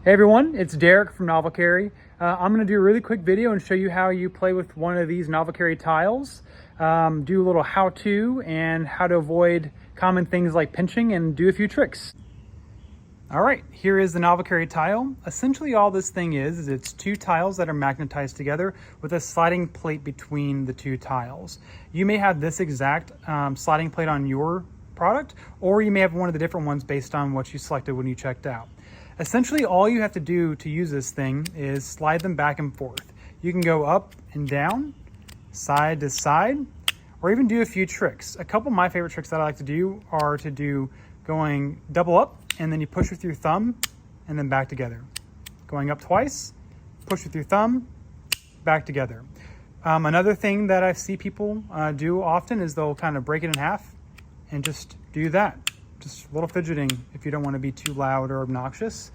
Hey everyone, it's Derek from Novel Carry. I'm going to do a really quick video and show you how you play with one of these Novel Carry tiles, do a little how-to and how to avoid common things like pinching and do a few tricks. All right, here is the Novel Carry tile. Essentially all this thing is it's two tiles that are magnetized together with a sliding plate between the two tiles. You may have this exact sliding plate on your product, or you may have one of the different ones based on what you selected when you checked out. Essentially, all you have to do to use this thing is slide them back and forth. You can go up and down, side to side, or even do a few tricks. A couple of my favorite tricks that I like to do are to do going double up, and then you push with your thumb, and then back together. Going up twice, push with your thumb, back together. Another thing that I see people do often is they'll kind of break it in half and just do that. Just a little fidgeting if you don't want to be too loud or obnoxious.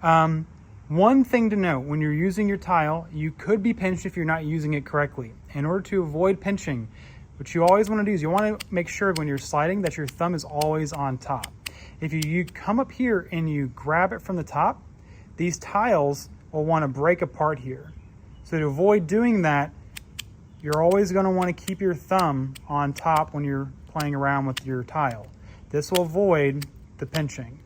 One thing to note, when you're using your tile, you could be pinched if you're not using it correctly. In order to avoid pinching, what you always want to do is you want to make sure when you're sliding that your thumb is always on top. If you come up here and you grab it from the top, these tiles will want to break apart here. So to avoid doing that, you're always going to want to keep your thumb on top when you're playing around with your tile. This will avoid the pinching.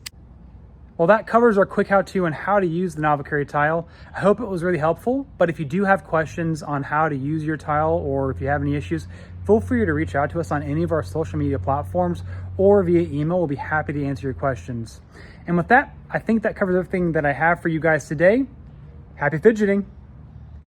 Well, that covers our quick how-to on how to use the Novel Carry tile. I hope it was really helpful, but if you do have questions on how to use your tile or if you have any issues, feel free to reach out to us on any of our social media platforms or via email. We'll be happy to answer your questions. And with that, I think that covers everything that I have for you guys today. Happy fidgeting.